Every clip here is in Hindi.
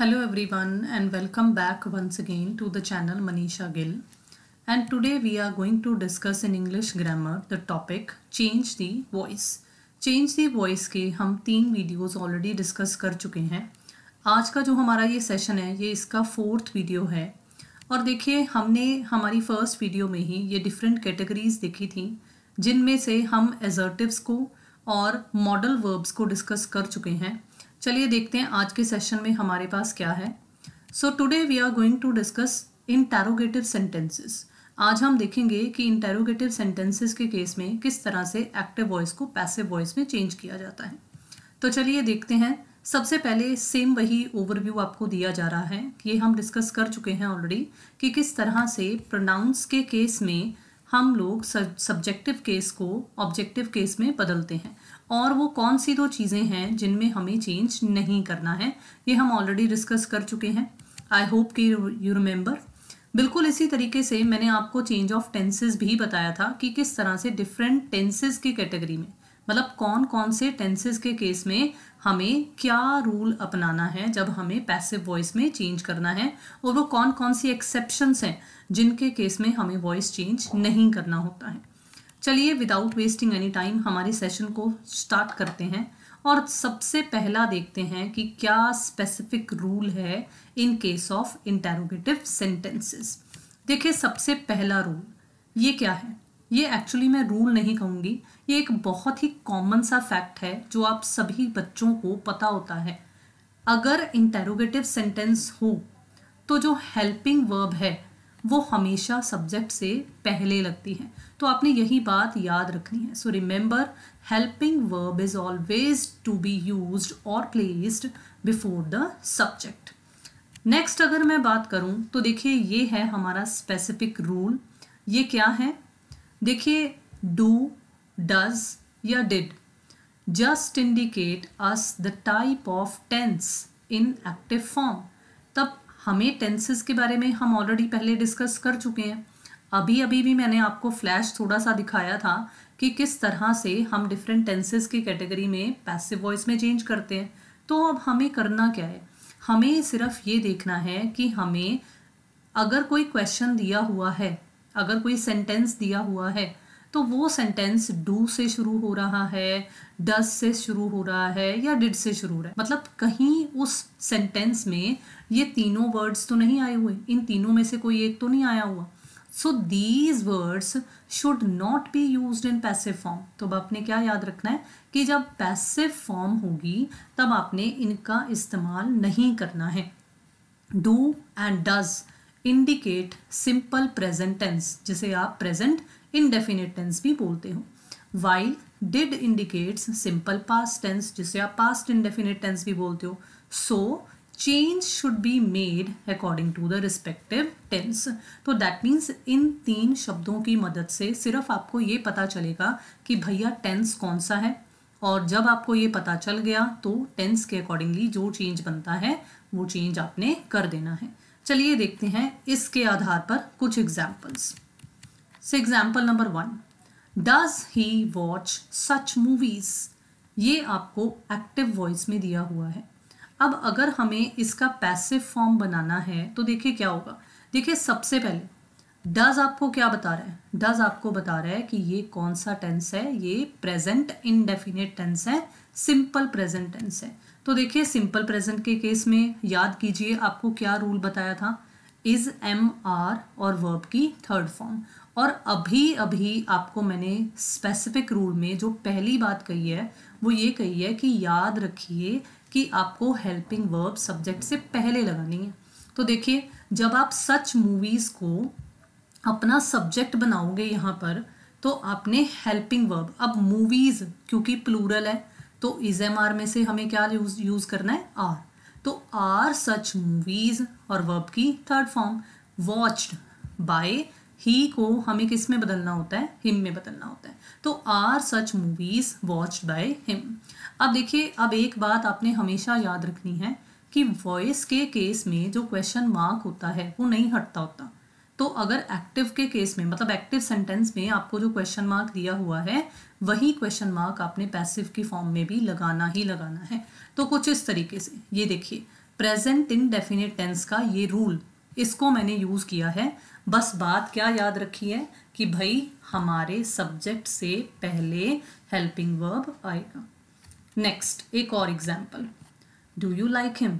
Hello everyone and welcome back once again to the channel Manisha Gill. And today we are going to discuss in English grammar the topic change the voice. Change the voice के हम 3 वीडियोस ऑलरेडी डिस्कस कर चुके हैं. आज का जो हमारा ये सेशन है ये इसका 4th वीडियो है. और देखिए हमने हमारी फर्स्ट वीडियो में ही ये डिफरेंट कैटेगरीज देखी थी जिनमें से हम एजर्टिव्स को और मॉडल वर्ब्स को डिस्कस कर चुके हैं. चलिए देखते हैं आज के सेशन में हमारे पास क्या है. So today we are going to discuss interrogative sentences. आज हम देखेंगे कि इंटेरोगेटिव सेंटेंसेस के केस में किस तरह से एक्टिव वॉइस को पैसिव वॉइस में चेंज किया जाता है. तो चलिए देखते हैं. सबसे पहले सेम वही ओवरव्यू आपको दिया जा रहा है. ये हम डिस्कस कर चुके हैं ऑलरेडी कि किस तरह से प्रोनाउंस के केस में हम लोग सब्जेक्टिव केस को ऑब्जेक्टिव केस में बदलते हैं और वो कौन सी 2 चीज़ें हैं जिनमें हमें चेंज नहीं करना है. ये हम ऑलरेडी डिस्कस कर चुके हैं. आई होप कि यू रिमेंबर. बिल्कुल इसी तरीके से मैंने आपको चेंज ऑफ टेंसेस भी बताया था कि किस तरह से डिफरेंट टेंसेस की कैटेगरी में मतलब कौन कौन से टेंसेस के केस में हमें क्या रूल अपनाना है जब हमें पैसिव वॉइस में चेंज करना है और वो कौन कौन सी एक्सेप्शंस हैं जिनके केस में हमें वॉइस चेंज नहीं करना होता है. चलिए विदाउट वेस्टिंग एनी टाइम हमारे सेशन को स्टार्ट करते हैं और सबसे पहला देखते हैं कि क्या स्पेसिफिक रूल है इन केस ऑफ इंटेरोगेटिव सेंटेंसेस. देखिए सबसे पहला रूल ये क्या है. ये एक्चुअली मैं रूल नहीं कहूँगी, ये एक बहुत ही कॉमन सा फैक्ट है जो आप सभी बच्चों को पता होता है. अगर इंटेरोगेटिव सेंटेंस हो तो जो हेल्पिंग वर्ब है वो हमेशा सब्जेक्ट से पहले लगती है. तो आपने यही बात याद रखनी है. So remember helping verb is always to be used और placed before the subject. Next अगर मैं बात करूं तो देखिए ये है हमारा स्पेसिफिक रूल. ये क्या है. देखिए डू, डज या did just indicate us the type of tense in active form. तब हमें टेंसेस के बारे में हम ऑलरेडी पहले डिस्कस कर चुके हैं. अभी अभी भी मैंने आपको फ्लैश थोड़ा सा दिखाया था कि किस तरह से हम डिफरेंट टेंसेस की कैटेगरी में पैसिव वॉइस में चेंज करते हैं. तो अब हमें करना क्या है. हमें सिर्फ ये देखना है कि हमें अगर कोई क्वेश्चन दिया हुआ है, अगर कोई सेंटेंस दिया हुआ है तो वो सेंटेंस डू से शुरू हो रहा है, डज से शुरू हो रहा है या डिड से शुरू हो रहा है. मतलब कहीं उस सेंटेंस में ये तीनों वर्ड्स तो नहीं आए हुए, इन तीनों में से कोई एक तो नहीं आया हुआ. So these words should not be used in passive form. तो अब आपने क्या याद रखना है कि जब पैसिव फॉर्म होगी तब आपने इनका इस्तेमाल नहीं करना है. Do and does indicate simple present tense जिसे आप प्रेजेंट इंडेफिनिट टेंस भी बोलते हो. While did indicates simple past tense जिसे आप पास्ट इंडेफिनिट टेंस भी बोलते हो. So change should be made according to the respective tense. तो दैट मीन्स इन 3 शब्दों की मदद से सिर्फ आपको ये पता चलेगा कि भैया टेंस कौन सा है और जब आपको ये पता चल गया तो टेंस के अकॉर्डिंगली जो चेंज बनता है वो चेंज आपने कर देना है. चलिए देखते हैं इसके आधार पर कुछ examples. So example number 1, does he watch such movies. ये आपको एक्टिव वॉइस में दिया हुआ है. अब अगर हमें इसका पैसिव फॉर्म बनाना है तो देखिए क्या होगा. देखिए सबसे पहले डज आपको क्या बता रहा है. डज आपको बता रहा है कि ये कौन सा टेंस है. ये प्रेजेंट इंडेफिनिट टेंस है, सिंपल प्रेजेंट टेंस है. तो देखिए सिंपल प्रेजेंट के केस में याद कीजिए आपको क्या रूल बताया था. इज, एम, आर और वर्ब की थर्ड फॉर्म. और अभी अभी आपको मैंने स्पेसिफिक रूल में जो पहली बात कही है वो ये कही है कि याद रखिए कि आपको हेल्पिंग वर्ब सब्जेक्ट से पहले लगानी है. तो देखिए जब आप सच मूवीज को अपना सब्जेक्ट बनाओगे यहाँ पर तो आपने हेल्पिंग वर्ब, अब मूवीज क्योंकि प्लूरल है तो इज, एम, आर में से हमें क्या यूज करना है, आर. तो आर सच मूवीज और वर्ब की थर्ड फॉर्म. वॉच्ड बाय, ही को हमें किस में बदलना होता है, हिम में बदलना होता है. तो are such movies watched by him. अब देखिए अब एक बात आपने हमेशा याद रखनी है कि वॉइस के केस में जो क्वेश्चन मार्क होता है वो नहीं हटता होता. तो अगर एक्टिव के केस में मतलब एक्टिव सेंटेंस में आपको जो क्वेश्चन मार्क दिया हुआ है वही क्वेश्चन मार्क आपने पैसिव की फॉर्म में भी लगाना ही लगाना है. तो कुछ इस तरीके से ये देखिए प्रेजेंट इंडेफिनिट टेंस का ये रूल, इसको मैंने यूज किया है। बस बात क्या याद रखी है कि भाई हमारे सब्जेक्ट से पहले हेल्पिंग वर्ब आएगा। नेक्स्ट एक और example, do you like him.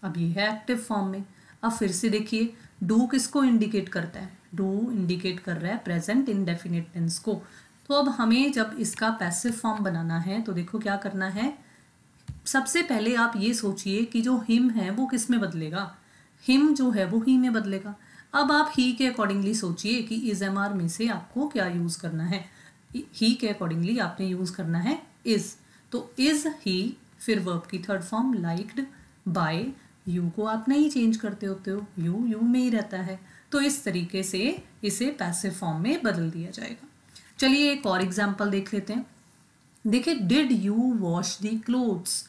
अब ये है एक्टिव फॉर्म में। अब फिर से देखिए, डू किसको इंडिकेट करता है, डू इंडिकेट कर रहा है प्रेजेंट इंडेफिनिट टेंस को। तो अब हमें जब इसका पैसिव फॉर्म बनाना है तो देखो क्या करना है, सबसे पहले आप ये सोचिए कि जो हिम है वो किस में बदलेगा, हिम जो है वो ही में बदलेगा। अब आप ही के अकॉर्डिंगली सोचिए कि इज एम आर में से आपको क्या यूज करना है, ही के अकॉर्डिंगली आपने यूज करना है इज। तो इज ही, फिर वर्ब की third form liked by, you को आप नहीं चेंज करते होते हो, यू में ही रहता है। तो इस तरीके से इसे पैसिव फॉर्म में बदल दिया जाएगा। चलिए एक और एग्जाम्पल देख लेते हैं। देखिए, did you wash the clothes,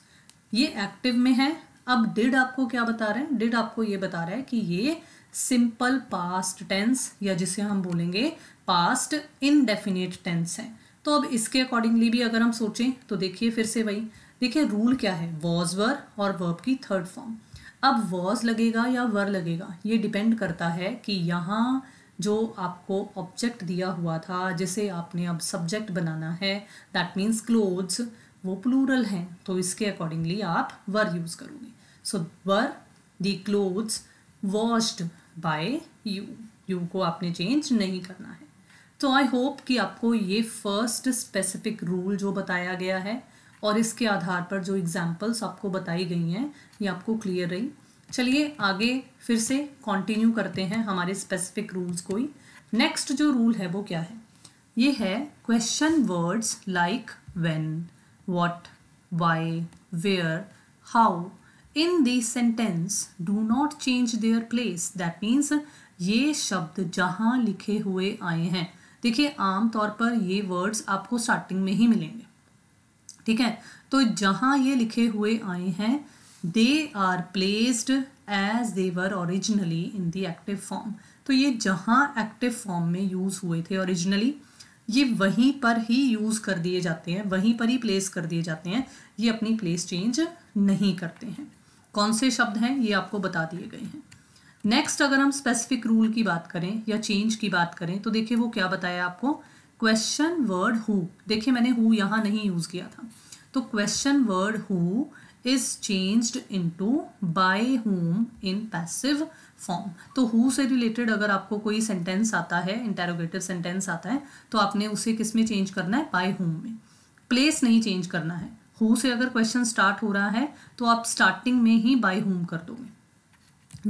ये एक्टिव में है। अब डिड आपको क्या बता रहे हैं, डिड आपको ये बता रहा है कि ये सिंपल पास्ट टेंस या जिसे हम बोलेंगे पास्ट इनडेफिनिट टेंस है। तो अब इसके अकॉर्डिंगली भी अगर हम सोचें तो देखिए फिर से वही, देखिए रूल क्या है, वॉज वर और वर्ब की थर्ड फॉर्म। अब वॉज लगेगा या वर लगेगा ये डिपेंड करता है कि यहाँ जो आपको ऑब्जेक्ट दिया हुआ था जिसे आपने अब सब्जेक्ट बनाना है, दैट मीन्स क्लोथ्स, वो प्लूरल हैं, तो इसके अकॉर्डिंगली आप वर यूज करोगे। So were the clothes washed by you, you को आपने चेंज नहीं करना है। तो आई होप कि आपको ये फर्स्ट स्पेसिफिक रूल जो बताया गया है और इसके आधार पर जो एग्जाम्पल्स आपको बताई गई हैं ये आपको क्लियर रही। चलिए आगे फिर से कंटिन्यू करते हैं हमारे स्पेसिफिक रूल्स को ही। नेक्स्ट जो रूल है वो क्या है, ये है question words like when, what, why, where, how in the sentence do not change their place. That means ये शब्द जहाँ लिखे हुए आए हैं, देखिए आमतौर पर ये वर्ड्स आपको स्टार्टिंग में ही मिलेंगे, ठीक है। तो जहाँ ये लिखे हुए आए हैं they are placed as they were originally in the active form. तो ये जहाँ एक्टिव फॉर्म में यूज हुए थे ओरिजिनली, ये वहीं पर ही यूज कर दिए जाते हैं, वहीं पर ही प्लेस कर दिए जाते हैं, ये अपनी प्लेस चेंज नहीं करते हैं। कौन से शब्द हैं ये आपको बता दिए गए हैं। नेक्स्ट अगर हम स्पेसिफिक रूल की बात करें या चेंज की बात करें तो देखिए वो क्या बताया आपको, क्वेश्चन वर्ड हु, देखिए मैंने हु यहाँ नहीं यूज किया था, तो question word who is changed into by whom in passive form. तो हु से रिलेटेड अगर आपको कोई सेंटेंस आता है, इंटेरोगेटिव सेंटेंस आता है, तो आपने उसे किस में चेंज करना है, बाय हुम में, प्लेस नहीं चेंज करना है। हु से अगर क्वेश्चन स्टार्ट हो रहा है तो आप स्टार्टिंग में ही बाय हुम कर दोगे।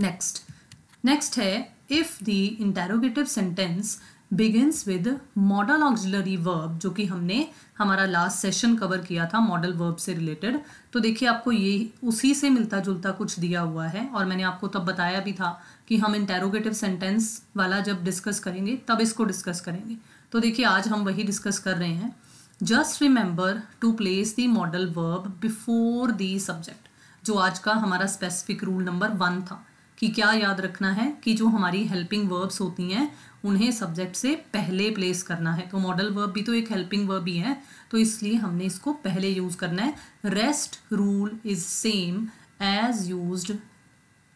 नेक्स्ट है if the interrogative sentence begins with model auxiliary verb, जो कि हमने हमारा लास्ट सेशन कवर किया था मॉडल वर्ब से रिलेटेड। तो देखिए आपको ये उसी से मिलता जुलता कुछ दिया हुआ है और मैंने आपको तब बताया भी था कि हम इंटेरोगेटिव सेंटेंस वाला जब डिस्कस करेंगे तब इसको डिस्कस करेंगे। तो देखिए आज हम वही डिस्कस कर रहे हैं। Just remember to place the modal verb before the subject, जो आज का हमारा स्पेसिफिक रूल नंबर 1 था कि क्या याद रखना है कि जो हमारी हेल्पिंग वर्ब्स होती हैं उन्हें सब्जेक्ट से पहले प्लेस करना है। तो मॉडल वर्ब भी तो एक हेल्पिंग वर्ब ही है, तो इसलिए हमने इसको पहले यूज करना है। Rest rule is same as used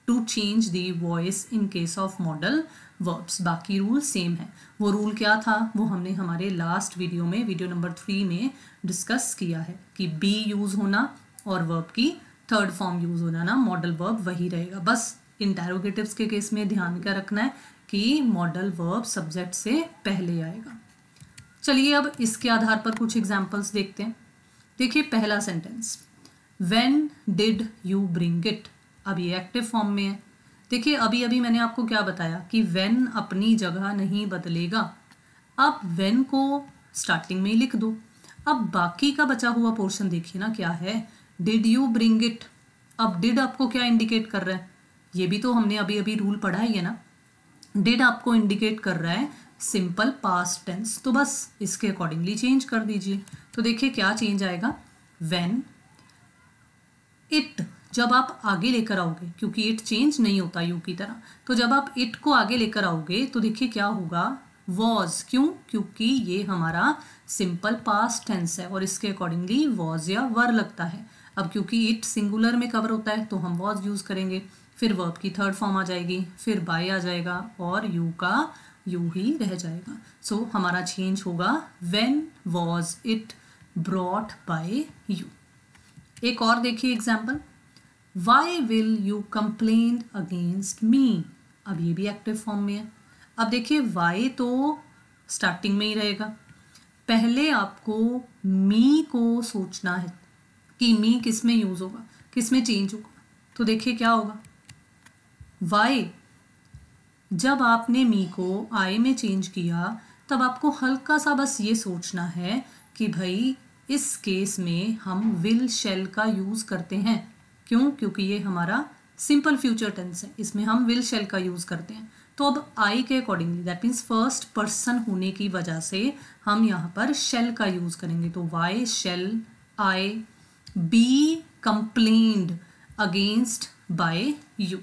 to change the voice in case of modal verbs, बाकी रूल सेम है। वो रूल क्या था वो हमने हमारे लास्ट वीडियो में, वीडियो नंबर 3 में डिस्कस किया है कि बी यूज होना और वर्ब की थर्ड फॉर्म यूज होना ना, मॉडल वर्ब वही रहेगा। बस इंटेरोगेटिव्स के केस में ध्यान क्या रखना है कि मॉडल वर्ब सब्जेक्ट से पहले आएगा। चलिए अब इसके आधार पर कुछ एग्जांपल्स देखते हैं। देखिए पहला sentence, when did you bring it, अब ये एक्टिव फॉर्म में है। देखिए अभी अभी मैंने आपको क्या बताया कि व्हेन अपनी जगह नहीं बदलेगा। अब व्हेन को स्टार्टिंग में ही लिख दो। अब बाकी का बचा हुआ पोर्शन देखिए ना क्या है, डिड यू ब्रिंग इट। अब डिड आपको क्या इंडिकेट कर रहा है, ये भी तो हमने अभी अभी रूल पढ़ा ही है ना। डिड आपको इंडिकेट कर रहा है सिंपल पास्ट टेंस, तो बस इसके अकॉर्डिंगली चेंज कर दीजिए। तो देखिए क्या चेंज आएगा, व्हेन इट, जब आप आगे लेकर आओगे, क्योंकि इट चेंज नहीं होता यू की तरह, तो जब आप इट को आगे लेकर आओगे तो देखिए क्या होगा, वॉज, क्यों, क्योंकि ये हमारा सिंपल पास्ट टेंस है और इसके अकॉर्डिंगली वॉज या वर लगता है। अब क्योंकि इट सिंगुलर में कवर होता है तो हम वॉज यूज़ करेंगे, फिर वर्ब की थर्ड फॉर्म आ जाएगी, फिर बाय आ जाएगा और यू का यू ही रह जाएगा। सो हमारा चेंज होगा when was it brought by you. एक और देखिए example, why will you complain against me. अब ये भी एक्टिव फॉर्म में है। अब देखिए वाई तो स्टार्टिंग में ही रहेगा, पहले आपको मी को सोचना है कि मी किस में यूज होगा, किस में चेंज होगा। तो देखिए क्या होगा, वाई जब आपने मी को आई में चेंज किया तब आपको हल्का सा बस ये सोचना है कि भाई इस केस में हम विल शेल का यूज करते हैं। क्यों? क्योंकि ये हमारा सिंपल फ्यूचर टेंस है, इसमें हम विल शेल का यूज करते हैं। तो अब आई के accordingly that means first person होने की वजह से हम यहाँ पर शेल का यूज करेंगे। तो why shall I be complained against by you,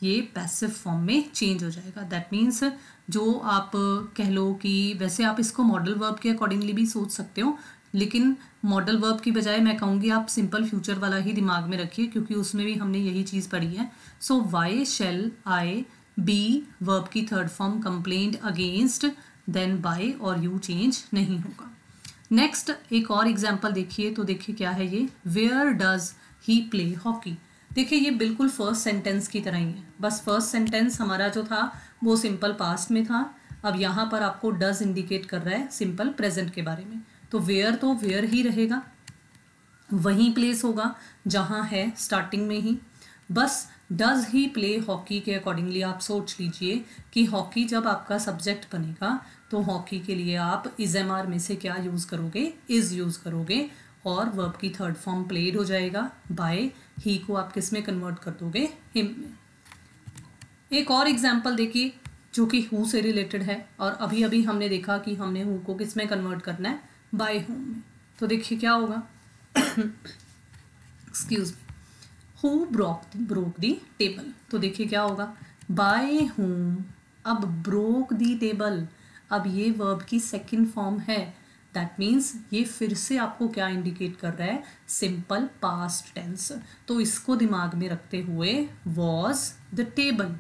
ये पैसिव फॉर्म में चेंज हो जाएगा। दैट मीन्स जो आप कह लो कि वैसे आप इसको मॉडल वर्ब के अकॉर्डिंगली भी सोच सकते हो, लेकिन मॉडल वर्ब की बजाय मैं कहूँगी आप सिंपल फ्यूचर वाला ही दिमाग में रखिए, क्योंकि उसमें भी हमने यही चीज़ पढ़ी है। So why shall I be verb की third form complained against, then by और यू चेंज नहीं होगा। नेक्स्ट एक और एग्जाम्पल देखिए, तो देखिए क्या है ये, where does he play hockey. देखिए ये बिल्कुल फर्स्ट सेंटेंस की तरह ही है, बस फर्स्ट सेंटेंस हमारा जो था वो सिंपल पास्ट में था। अब यहाँ पर आपको डज इंडिकेट कर रहा है सिंपल प्रेजेंट के बारे में। तो वेयर ही रहेगा, वहीं प्लेस होगा जहाँ है स्टार्टिंग में ही। बस डज ही प्ले हॉकी के अकॉर्डिंगली आप सोच लीजिए कि हॉकी जब आपका सब्जेक्ट बनेगा तो हॉकी के लिए आप इज़-एम-आर में से क्या यूज़ करोगे, इज़ यूज़ करोगे, और वर्ब की थर्ड फॉर्म प्लेड हो जाएगा। बाय ही को आप किस में कन्वर्ट कर दोगे, हिम में। एक और एग्जाम्पल देखिए जो कि हु से रिलेटेड है, और अभी अभी हमने देखा कि हमने हु को किस में कन्वर्ट करना है, बाय होम में। तो देखिए क्या होगा, excuse me, who broke the table. तो देखिए क्या होगा, बाय होम। अब ब्रोक दी टेबल, अब ये वर्ब की सेकंड फॉर्म है। दैट मीन्स ये फिर से आपको क्या इंडिकेट कर रहा है, सिंपल पास्ट टेंस। तो इसको दिमाग में रखते हुए was the table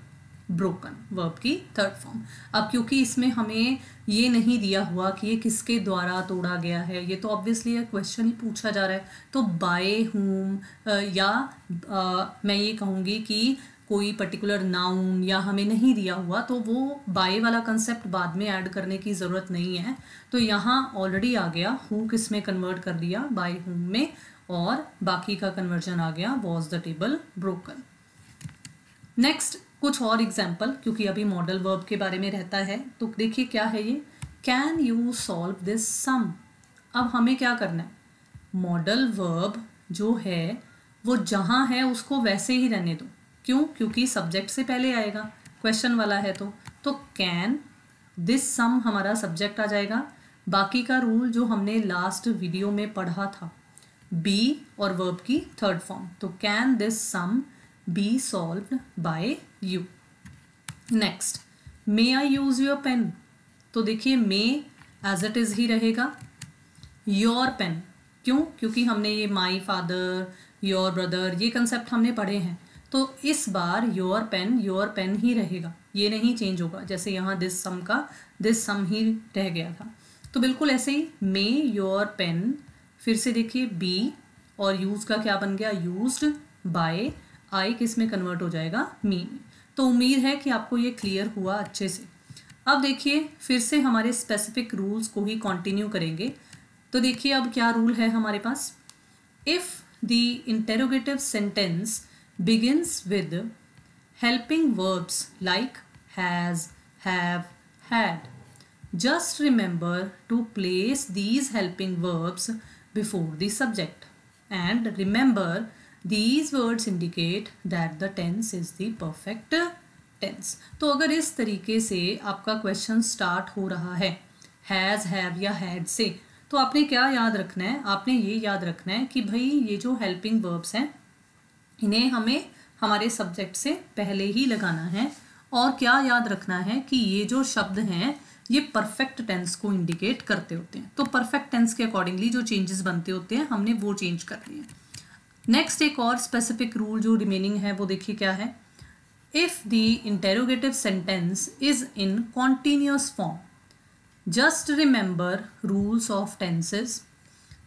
broken, verb की थर्ड फॉर्म। अब क्योंकि इसमें हमें ये नहीं दिया हुआ कि ये किसके द्वारा तोड़ा गया है, ये तो ऑब्वियसली एक क्वेश्चन ही पूछा जा रहा है। तो बाय हुम या मैं ये कहूँगी कि कोई पर्टिकुलर नाउन या हमें नहीं दिया हुआ, तो वो बाय वाला कंसेप्ट बाद में ऐड करने की ज़रूरत नहीं है। तो यहाँ ऑलरेडी आ गया हु किस में कन्वर्ट कर दिया, बाय हुम में, और बाकी का कन्वर्जन आ गया was the table broken. Next कुछ और एग्जाम्पल, क्योंकि अभी मॉडल वर्ब के बारे में रहता है। तो देखिए क्या है ये, कैन यू सॉल्व दिस सम। अब हमें क्या करना है, मॉडल वर्ब जो है वो जहाँ है उसको वैसे ही रहने दो। क्यों? क्योंकि सब्जेक्ट से पहले आएगा, क्वेश्चन वाला है। तो कैन दिस सम हमारा सब्जेक्ट आ जाएगा। बाकी का रूल जो हमने लास्ट वीडियो में पढ़ा था, बी और वर्ब की थर्ड फॉर्म। तो can this sum be solved by you. Next, may I use your pen. तो देखिए मे एज इट इज ही रहेगा, योर पेन क्यों? क्योंकि हमने ये माई फादर, योर ब्रदर, ये कंसेप्ट हमने पढ़े हैं। तो इस बार योर पेन ही रहेगा, ये नहीं चेंज होगा। जैसे यहाँ दिस सम का दिस सम ही रह गया था, तो बिल्कुल ऐसे ही मे योर पेन, फिर से देखिए बी और यूज का क्या बन गया, यूज्ड बाय, आई किस में कन्वर्ट हो जाएगा, मी में। तो उम्मीद है कि आपको ये क्लियर हुआ अच्छे से। अब देखिए फिर से हमारे स्पेसिफिक रूल्स को ही कंटिन्यू करेंगे। तो देखिए अब क्या रूल है हमारे पास, if the interrogative sentence begins with helping verbs like has, have, had. Just remember to place these helping verbs before the subject. And remember, these words indicate that the tense is the perfect tense. तो अगर इस तरीके से आपका क्वेश्चन स्टार्ट हो रहा है has, have या had से, तो आपने क्या याद रखना है, आपने ये याद रखना है कि भाई ये जो हेल्पिंग वर्ब्स हैं इन्हें हमें हमारे सब्जेक्ट से पहले ही लगाना है। और क्या याद रखना है कि ये जो शब्द हैं ये परफेक्ट टेंस को इंडिकेट करते होते हैं। तो परफेक्ट टेंस के अकॉर्डिंगली जो चेंजेस बनते होते हैं हमने वो चेंज करने हैं। नेक्स्ट एक और स्पेसिफिक रूल जो रिमेनिंग है वो देखिए क्या है. If the interrogative sentence is in continuous form, just remember rules of tenses.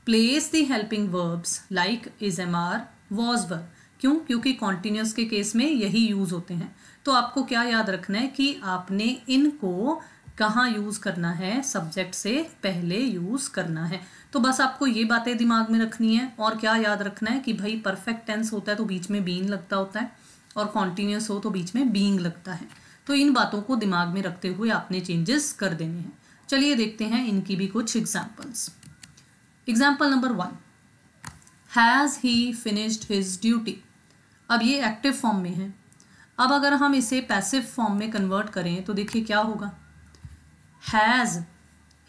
Place the helping verbs like is, am are, was, were. क्यों? क्योंकि कॉन्टिन्यूअस के केस में यही यूज होते हैं. तो आपको क्या याद रखना है कि आपने इनको कहाँ यूज करना है, सब्जेक्ट से पहले यूज करना है. तो बस आपको ये बातें दिमाग में रखनी है. और क्या याद रखना है कि भाई परफेक्ट टेंस होता है तो बीच में बीइंग लगता होता है, और कॉन्टिन्यूअस हो तो बीच में बीइंग लगता है. तो इन बातों को दिमाग में रखते हुए आपने चेंजेस कर देने हैं. चलिए देखते हैं इनकी भी कुछ examples. Example number 1, has he finished his duty. अब ये एक्टिव फॉर्म में है. अब अगर हम इसे पैसिव फॉर्म में कन्वर्ट करें तो देखिए क्या होगा. Has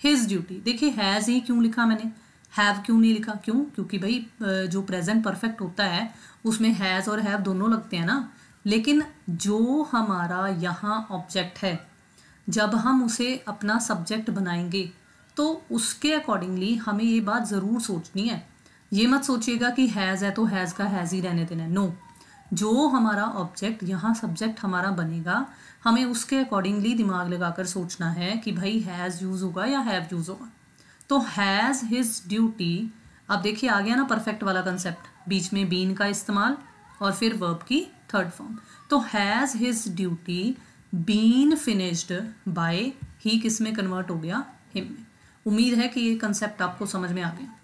his duty. देखिए हैज़ ही क्यों लिखा मैंने, हैव क्यों नहीं लिखा? क्यों? क्योंकि भाई जो प्रेजेंट परफेक्ट होता है उसमें हैज़ और हैव दोनों लगते हैं ना. लेकिन जो हमारा यहाँ ऑब्जेक्ट है, जब हम उसे अपना सब्जेक्ट बनाएंगे तो उसके अकॉर्डिंगली हमें ये बात ज़रूर सोचनी है. ये मत सोचिएगा कि हैज़ है तो हैज़ का हैज़ ही रहने देना है. नो, जो हमारा ऑब्जेक्ट यहाँ सब्जेक्ट हमारा बनेगा, हमें उसके अकॉर्डिंगली दिमाग लगाकर सोचना है कि भाई हैज़ यूज़ होगा या हैव यूज़ होगा. तो हैज़ हिज ड्यूटी. अब देखिए आ गया ना परफेक्ट वाला कंसेप्ट, बीच में बीन का इस्तेमाल और फिर वर्ब की थर्ड फॉर्म. तो has his duty been finished by, he किस में कन्वर्ट हो गया, हिम में. उम्मीद है कि ये कंसेप्ट आपको समझ में आ गया.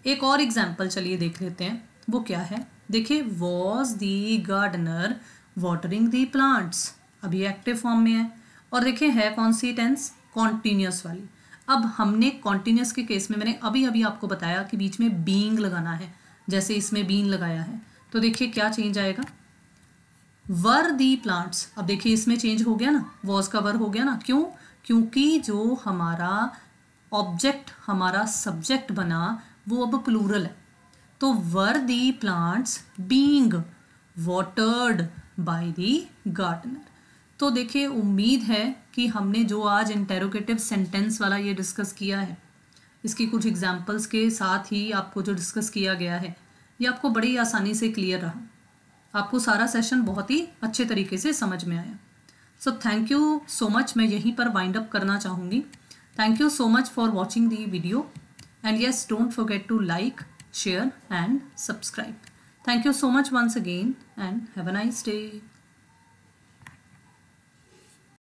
एक और एग्जाम्पल चलिए देख लेते हैं. वो क्या है, देखिए was the gardener watering the plants. अभी एक्टिव फॉर्म में है. और देखिए है कौन सी टेंस, कॉन्टिन्यूअस वाली. अब हमने कॉन्टिन्यूअस के केस में मैंने अभी अभी आपको बताया कि बीच में बीइंग लगाना है, जैसे इसमें बीन लगाया है. तो देखिए क्या चेंज आएगा, वर दी प्लांट्स. अब देखिए इसमें चेंज हो गया ना, वॉज का वर हो गया ना. क्यों? क्योंकि जो हमारा ऑब्जेक्ट हमारा सब्जेक्ट बना वो अब प्लूरल है. तो were the plants being watered by the gardener. तो देखिए उम्मीद है कि हमने जो आज इंटेरोगेटिव सेंटेंस वाला ये डिस्कस किया है, इसकी कुछ एग्जांपल्स के साथ ही आपको जो डिस्कस किया गया है ये आपको बड़ी आसानी से क्लियर रहा. आपको सारा सेशन बहुत ही अच्छे तरीके से समझ में आया. So thank you so much. मैं यहीं पर वाइंड अप करना चाहूँगी. Thank you so much for watching the video, and yes, don't forget to like, share and subscribe. Thank you so much once again and have a nice day.